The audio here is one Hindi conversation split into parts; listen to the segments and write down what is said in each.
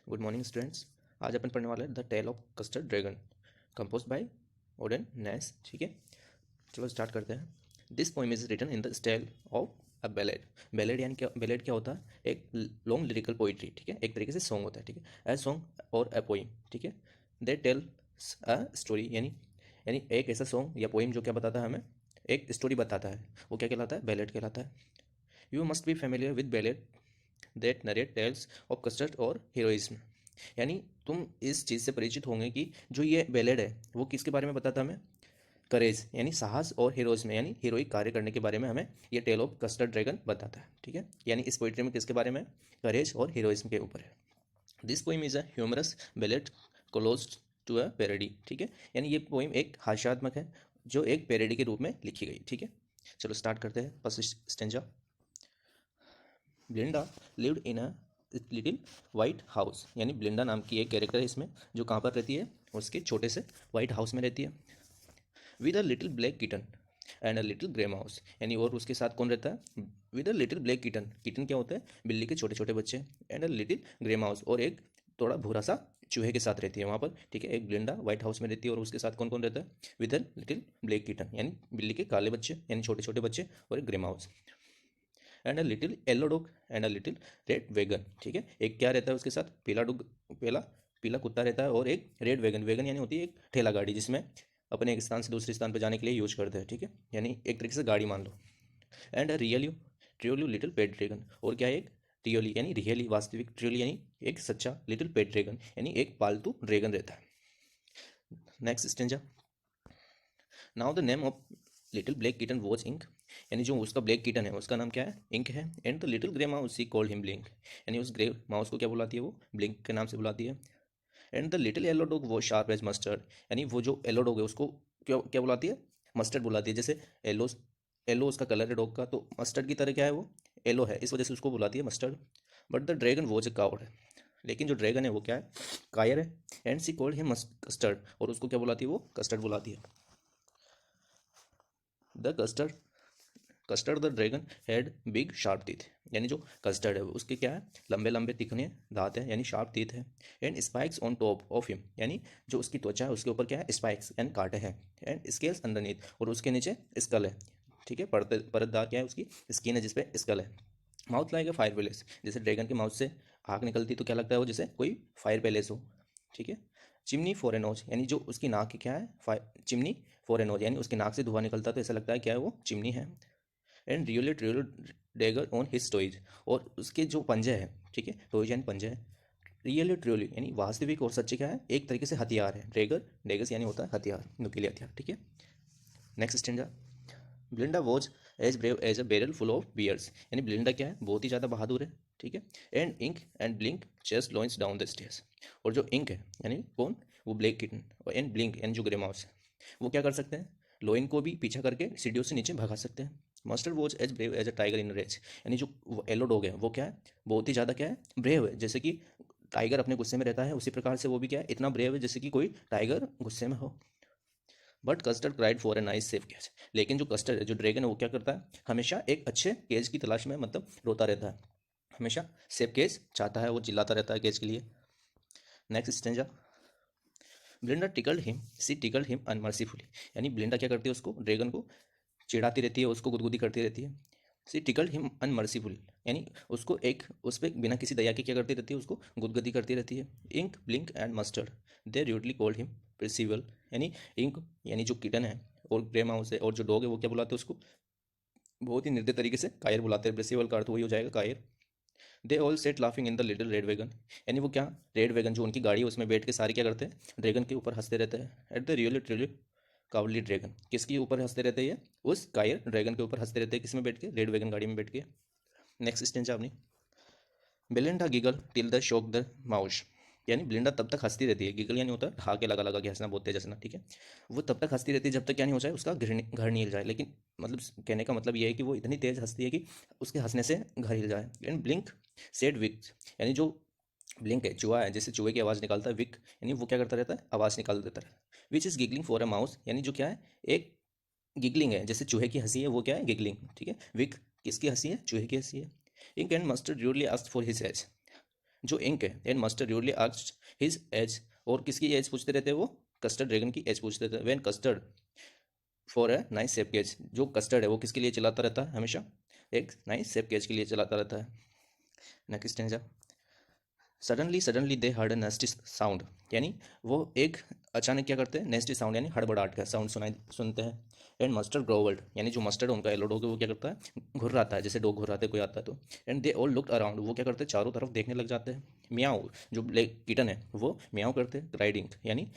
Good morning students. आज अपन पढ़ने वाले हैं the tale of custard dragon compose by Ogden Nash. ठीक है, चलो स्टार्ट करते हैं। This poem is written in the style of a ballad. Ballad क्या होता है? एक लॉन्ग लिरिकल पोइट्री। ठीक है, एक तरीके से सॉन्ग होता है। ठीक है, ए सॉन्ग और ए पोइम। ठीक है, दे टेल अ स्टोरी, यानी एक ऐसा सॉन्ग या पोइम जो क्या बताता है हमें, एक स्टोरी बताता है। वो क्या कहलाता है? बैलेड कहलाता है। You must be familiar with ballad that narrate tales of custard और हीरोइज्म। यानी तुम इस चीज़ से परिचित होंगे कि जो ये बैलेड है वो किसके बारे में बताता है हमें? करेज, यानी साहस, और हीरोइज्म यानी हीरोइक कार्य करने के बारे में हमें ये टेल ऑफ कस्टर्ड ड्रैगन बताता है। ठीक है, यानी इस पोइट्री में किसके बारे में? करेज और हीरोइज्म के ऊपर है। This poem is a humorous ballad close to a parody. ठीक है, यानी ये पोइम एक हास्यात्मक है जो एक पैरोडी के रूप में लिखी गई। ठीक है, चलो स्टार्ट करते हैं। First stanza. ब्लिंडा lived in a little white house, यानी ब्लिंडा नाम की एक कैरेक्टर है इसमें, जो कहाँ पर रहती है? उसके छोटे से वाइट हाउस में रहती है। With a little black kitten and a little grey mouse, यानी और उसके साथ कौन रहता है? With a little black kitten, kitten क्या होता है? बिल्ली के छोटे छोटे बच्चे। And a little grey mouse, और एक थोड़ा भूरा सा चूहे के साथ रहती है वहाँ पर। ठीक है, एक ब्लिंडा व्हाइट हाउस में रहती है और उसके साथ कौन कौन रहता है? With a little black kitten, यानी बिल्ली के काले बच्चे, यानी छोटे छोटे बच्चे, और एक grey mouse. And a little yellow dog and a little red wagon. ठीक है, एक क्या रहता है उसके साथ? पीला डॉग, पीला पीला कुत्ता रहता है, और एक रेड वैगन। वैगन यानी होती है एक ठेला गाड़ी, जिसमें अपने एक स्थान से दूसरे स्थान पर जाने के लिए यूज करते हैं। ठीक है, यानी एक तरीके से गाड़ी मान लो। And a realio trulio little pet dragon, और क्या है? एक रियली, यानी रियली वास्तविक, ट्रियोली यानी एक सच्चा, लिटिल पेट ड्रैगन यानी एक पालतू ड्रैगन रहता है। Next stanza. Now the name of little black kitten was ink, यानी जो उसका ब्लैक किटन है उसका नाम क्या है? इंक है। And the little grey mouse she called him blink, यानी उस ग्रे माउस को क्या बुलाती है? वो ब्लिंक के नाम से बुलाती है। And the little yellow dog वो शार्प एज मस्टर्ड, यानी वो जो येलो डॉग है उसको क्या क्या बुलाती है? मस्टर्ड बुलाती है। जैसे येलो, येलो उसका कलर है डॉग का, तो मस्टर्ड की तरह क्या है? वो येलो है, इस वजह से उसको बुलाती है mustard. But the dragon was a coward, लेकिन जो ड्रैगन है वो क्या है? कायर है। And she called him custard, और उसको क्या बुलाती है? वो कस्टर्ड बुलाती है। The custard custard the dragon had big sharp teeth, यानी जो कस्टर्ड है उसके क्या है? लंबे लंबे तीखने दांत है, यानी शार्प टीथ है। And spikes on top of him, यानी जो उसकी त्वचा है उसके ऊपर क्या है? स्पाइक्स एंड कांटे हैं। एंड स्केल्स अंडरनीथ, और उसके नीचे स्कल है। ठीक है, परतदार क्या है? उसकी स्किन है जिसपे स्कल है। Mouth like a fire palace, जैसे ड्रैगन के माउथ से आग निकलती तो क्या लगता है? वो जैसे कोई फायर पैलेस हो। ठीक है, चिमनी फॉर ए नोज, यानी जो उसकी नाक की क्या है? चिमनी फॉर ए नोज, यानी उसकी नाक से धुआं निकलता है तो ऐसा लगता है क्या है? वो चिमनी है। And realio trulio dagger on his toes, और उसके जो पंजे हैं, ठीक है, टॉयज यानी पंजे हैं। रियली ट्रियली यानी वास्तविक और सच्चे क्या है? एक तरीके से हथियार है। ड्रैगर, डैगर्स यानी होता है हथियार, नुकीले हथियार। ठीक है, next stanza. Belinda was as brave as a barrel full of bears, यानी ब्लिंडा क्या है? बहुत ही ज़्यादा बहादुर है। ठीक है, and ink and blink just launch down the stairs, और जो इंक है यानी कौन? वो ब्लैक किटन, और एंड ब्लिंक यानी जो ग्रे माउस है, वो क्या कर सकते हैं? लोइन को भी पीछा करके सीढ़ियों से नीचे भगा सकते हैं। Mustard was as brave as a tiger in rage, यानी जो येलो डॉग है वो क्या है? बहुत ही ज़्यादा क्या है? ब्रेव है। जैसे कि टाइगर अपने गुस्से में रहता है, उसी प्रकार से वो भी क्या है? इतना ब्रेव है जैसे कि कोई टाइगर गुस्से में हो। But custard cried for a nice safe cage, लेकिन जो कस्टर्ड है, जो ड्रैगन है, वो क्या करता है? हमेशा एक अच्छे केज की तलाश में, मतलब रोता रहता है, हमेशा सेफ केज चाहता है, वो चिल्लाता रहता है केज के लिए। Next stanza. Belinda tickled him she tickled him unmercifully, यानी ब्लिंडा क्या करती है? उसको, ड्रैगन को चिढ़ाती रहती है, उसको गुदगुदी करती रहती है। सी टिकल्ड हिम अनमर्सीफुल, यानी उसको एक उस पर बिना किसी दया के क्या करती रहती है? उसको गुदगुदी करती रहती है। Ink Blink and Mustard they rudely called him Percival, यानी इंक यानी जो किटन है और ग्रे माउस है और जो डॉग है वो क्या बुलाते हैं उसको? बहुत ही निर्दय तरीके से कायर बुलाते हैं। प्रिसीवल का अर्थ वही हो जाएगा, कायर। They all set laughing in the little red wagon, यानी वो क्या? रेड वैगन जो उनकी गाड़ी है उसमें बैठ के सारे क्या करते हैं? ड्रैगन के ऊपर हंसते रहते हैं। At the realio trulio cowardly dragon, किसके ऊपर हंसते रहते हैं? ये उस कायर ड्रैगन के ऊपर हंसते रहते हैं, किसमें बैठ के? रेड वैगन गाड़ी में बैठ के। नेक्स्ट स्टेंजा अपनी। Belinda giggle till the shock the mouse, यानी ब्लिंडा तब तक हंसती रहती है। गिगल यानी होता है ढाके लगा लगा के हंसना, बहुत तेज हंसना। ठीक है, वो तब तक हंसती रहती है जब तक क्या नहीं हो जाए? उसका घर नहीं हिल जाए। लेकिन मतलब कहने का मतलब ये है कि वो इतनी तेज हंसती है कि उसके हंसने से घर हिल जाए। एंड ब्लिंक सेड विक, यानी जो ब्लिंक है, चूहा है, जैसे चूहे की आवाज़ निकालता है, विक यानी वो क्या करता रहता है? आवाज़ निकाल देता है। Which is giggling for a mouse, यानी जो क्या है? एक गिगलिंग है, जैसे चूहे की हंसी है वो क्या है? गिगलिंग। ठीक है, विक किसकी हंसी है? चूहे की हंसी है। Ink and Mustard rudely asked for his age, जो इंक है and Mustard usually asked his age, और किसकी एज पूछते रहते हैं वो, कस्टर्ड ड्रैगन की एज पूछते थे। When custard for a nice safe cage, जो कस्टर्ड है वो किसके लिए चलाता रहता है, हमेशा एक नाइस सेफ केज के लिए चलाता रहता है। Next stanza, suddenly suddenly they heard a नेस्टी sound, यानी वो एक अचानक क्या करते हैं, नेस्टी साउंड यानी हड़बड़ाहट का साउंड सुनते हैं। एंड मस्टर्ड ग्रोवल्ड, यानी जो मस्टर्ड उनका येलो डॉग है वो क्या करता है, घुर्राता है, जैसे डॉग घुर्राते कोई आता है तो। And they all looked around, वो क्या करते हैं, चारों तरफ देखने लग जाते हैं। मियाओ, जो ब्लैक किटन है वो मियाओ करते हैं, क्राइड इंक, यानी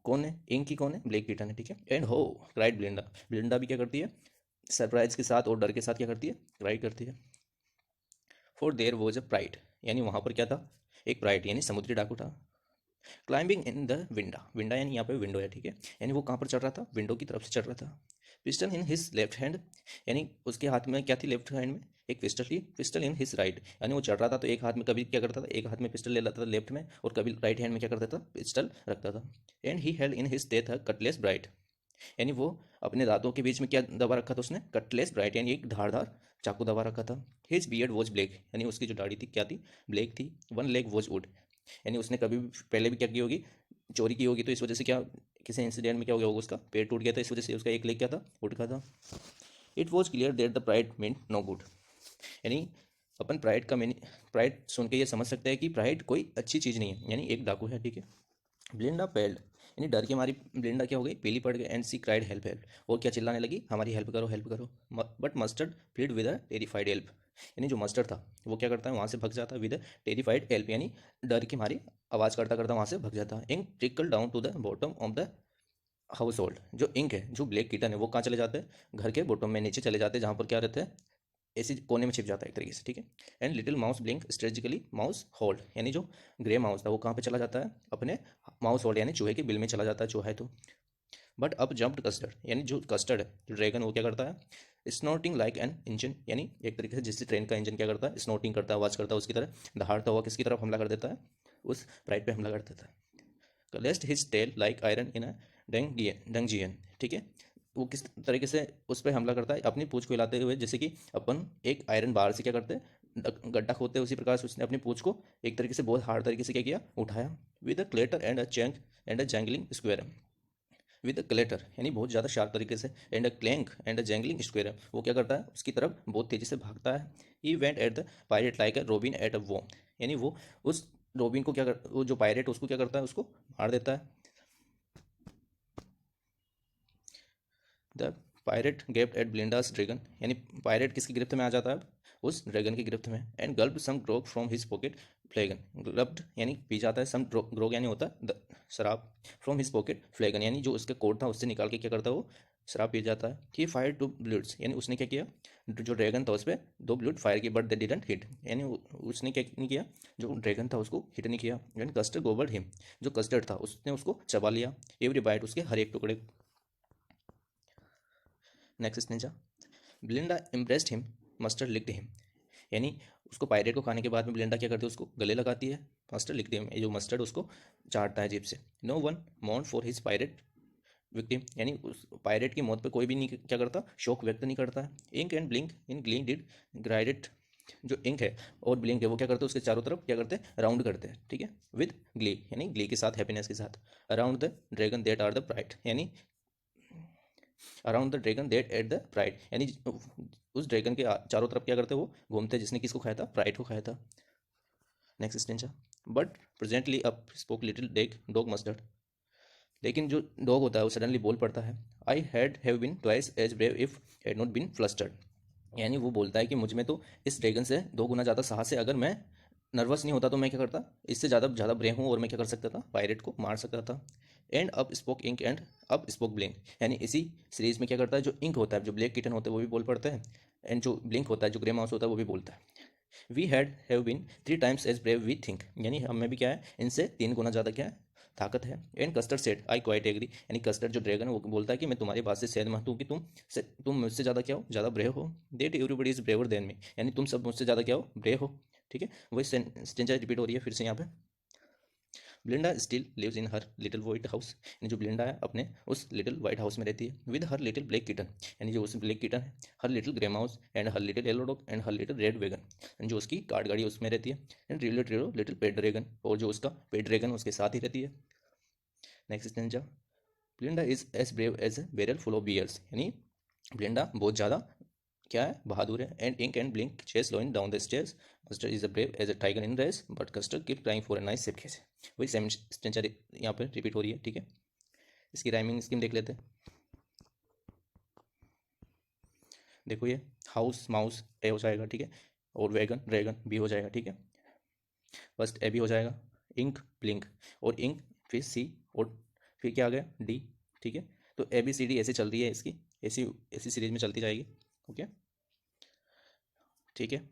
कौन है, इंक की कौन है, ब्लैक किटन है, ठीक है। एंड हो क्राइड ब्लिंडा, ब्लिंडा भी क्या करती है, सरप्राइज के साथ और डर के साथ क्या करती है, क्राइड करती है। For their was a pride, यानी वहाँ पर क्या था, एक प्राइड यानी समुद्री डाकू था। क्लाइंबिंग इन द विंडा, विंडा यानी यहाँ पे विंडो है, ठीक है, यानी वो कहाँ पर चढ़ रहा था, विंडो की तरफ से चढ़ रहा था। Pistol in his left hand, यानी उसके हाथ में क्या थी, लेफ्ट हैंड में एक पिस्टल थी। पिस्टल इन हिज राइट, यानी वो चढ़ रहा था तो एक हाथ में कभी क्या करता था, एक हाथ में पिस्टल ले लेता था लेफ्ट में, और कभी राइट हैंड में क्या करता था, पिस्टल रखता था। And he held in his teeth Cutlass bright, यानी वो अपने दांतों के बीच में क्या दबा रखा था उसने, कटलेस ब्राइट, यानी एक धारदार चाकू दबा रखा था। हिज बियर्ड वॉज ब्लैक, यानी उसकी जो दाढ़ी थी क्या थी, ब्लैक थी। वन लेग वॉज वुड, यानी उसने कभी भी पहले भी क्या की होगी, चोरी की होगी, तो इस वजह से क्या, किसी इंसिडेंट में क्या हो गया होगा, उसका पेट टूट गया था, इस वजह से उसका एक लेग क्या था, वुड का था। It was clear that the pride mean no good, यानी अपन प्राइड का मीन, प्राइड सुन के ये समझ सकते हैं कि प्राइड कोई अच्छी चीज़ नहीं है, यानी एक डाकू है, ठीक है। ब्लिंडा पेल्ड, यानी डर के मारी ब्लिंडा क्या हो गई, पीली पड़ गई। And she cried help help, और क्या चिल्लाने लगी, हमारी हेल्प करो हेल्प करो। But mustard fled with a terrified help, यानी जो मस्टर्ड था वो क्या करता है, वहाँ से भग जाता है, विद टेरिफाइड हेल्प, यानी डर की मारी आवाज़ करता करता वहाँ से भग जाता है। Ink trickle down to the bottom of the household, जो इंक है, जो ब्लैक किटन है वो कहाँ चले जाते हैं, घर के बॉटम में नीचे चले जाते हैं, जहाँ पर क्या रहते हैं, ऐसी कोने में छिप जाता है एक तरीके से, ठीक है। And little mouse blink strategically mouse hold, यानी जो ग्रे माउस था वो कहाँ पे चला जाता है, अपने माउस होल्ड यानी चूहे के बिल में चला जाता है, चूहा है तो। बट अब जंप्ड कस्टर्ड, यानी जो कस्टर्ड है, जो ड्रैगन, वो क्या करता है, स्नोटिंग लाइक एन इंजन, यानी एक तरीके से जिससे ट्रेन का इंजन क्या करता है, स्नोटिंग करता है, आवाज़ करता है उसकी तरह, दहाड़ता हुआ किसकी तरफ हमला कर देता है, उस प्राइड पे हमला कर देता है। Clashed his tail like iron in a dungeon, ठीक है। वो किस तरीके से उस पर हमला करता है, अपनी पूंछ को हिलाते हुए, जैसे कि अपन एक आयरन बार से क्या करते हैं, गड्ढा खोदते हैं, उसी प्रकार से उसने अपनी पूंछ को एक तरीके से बहुत हार्ड तरीके से क्या किया, उठाया। With a clatter and a clank and a jangling squirm, with a clatter यानी बहुत ज़्यादा शार्प तरीके से, and a clank and a jangling squirm, वो क्या करता है, उसकी तरफ बहुत तेज़ी से भागता है। He went at the pirate like a robin at a worm, यानी वो उस रोबिन को क्या कर, वो जो पायरेट उसको क्या करता है, उसको मार देता है। The pirate gaped at Belinda's dragon, यानी पायरेट किसकी गिरफ्त में आ जाता है अब, उस ड्रैगन की गिरफ्त में। And gulp some grog from his pocket flagon, gulped यानी पी जाता है, सम ग्रोग यानी होता है शराब, फ्रॉम हिज पॉकेट फ्लेगन, यानी जो उसका कोट था उससे निकाल के क्या करता है, वो शराब पी जाता है। ही फायर टू ब्लूड्स, यानी उसने क्या किया, जो ड्रैगन था उस पर दो ब्लूड फायर किए, बट दे डिडंट हिट, यानी उसने क्या नहीं किया, जो ड्रैगन था उसको हिट नहीं किया। एंड कस्टर्ड गोबर्ड हिम, जो कस्टर्ड था उसने उसको चबा लिया, एवरी बाइट, उसके हर एक टुकड़े। Next Ninja, ब्लिंडा impressed him, mustard licked him, यानी उसको पायरेट को खाने के बाद में ब्लिंडा क्या करती है, उसको गले लगाती है, मस्टर्ड लिक्ड हिम, ये जो मस्टर्ड उसको चाटता है जीभ से। No one mourn for his pirate victim, यानी उस पायरेट की मौत पे कोई भी नहीं क्या करता, शोक व्यक्त नहीं करता है। Ink and Blink in glee did gyrated, जो इंक है और ब्लिंक है वो क्या करते हैं, उसके चारों तरफ क्या करते हैं, राउंड करते हैं, ठीक है। विद ग्ली, यानी ग्ली के साथ, हैप्पीनेस के साथ। Around the dragon that ate the pirate, यानी around the dragon that ate the pirate, यानी उस ड्रैगन के चारों तरफ क्या करते वो घूमते, जिसने किसको खाया था, प्राइड को खाया था। Next stanza, but presently up spoke little dog mustard, लेकिन जो डॉग होता है वो सडनली बोल पड़ता है, I had have been twice as brave if had not been flustered, यानी वो बोलता है कि मुझ में तो इस ड्रैगन से 2 गुना ज़्यादा साहस है, अगर मैं नर्वस नहीं होता तो मैं क्या करता, इससे ज़्यादा ज़्यादा ब्रेव हूँ और मैं क्या कर सकता था, पायरेट को मार सकता था। एंड अब स्पोक इंक एंड अब स्पोक ब्लिंक, यानी इसी सीरीज में क्या करता है, जो इंक होता है, जो ब्लैक किटन होते हैं वो भी बोल पड़ते हैं, एंड जो ब्लिंक होता है, जो ग्रे माउस होता है वो भी बोलता है। We have been 3 times as brave we think, यानी हमें भी क्या है, इनसे 3 गुना ज़्यादा क्या है, ताकत है। And custard said I quite agree, यानी कस्टर्ड जो ड्रैगन है वो बोलता है कि मैं तुम्हारी बात से सहमत हूँ कि तुम मुझसे ज़्यादा क्या हो, ज़्यादा ब्रेव हो। That everybody is braver than me, यानी तुम सब मुझसे ज़्यादा क्या हो, ब्रेव हो, ठीक है। वही स्टेंजा रिपीट हो रही है फिर से यहाँ पे। Belinda still lives in her little white house, यानी जो ब्लिंडा है अपने उस लिटिल वाइट हाउस में रहती है, with her little black kitten, यानी जो उस ब्लैक किटन है, her little grey mouse and her little yellow dog and her little red wagon, जो उसकी कार्ड गाड़ी उसमें रहती है, and related little pet dragon, और जो उसका पेट ड्रैगन उसके साथ ही रहती है। Next stanza, Belinda is as brave as a barrel full of bears, यानी ब्लिंडा बहुत ज़्यादा क्या है, बहादुर है, and ink and blink chase lions down the stairs, custard is a brave as a tiger in rage but custard keep crying for a nice safe cage. वही सेम स्टेंचर यहाँ पर रिपीट हो रही है, ठीक है। इसकी राइमिंग स्कीम देख लेते हैं। देखो ये हाउस माउस ए हो जाएगा, ठीक है, और वैगन ड्रैगन बी हो जाएगा, ठीक है। फर्स्ट ए बी हो जाएगा, इंक ब्लिंक, और इंक फिर सी, और फिर क्या आ गया डी, ठीक है। तो ए बी सी डी ऐसे चल रही है इसकी, ऐसी ऐसी सीरीज में चलती जाएगी, ओके, ठीक है।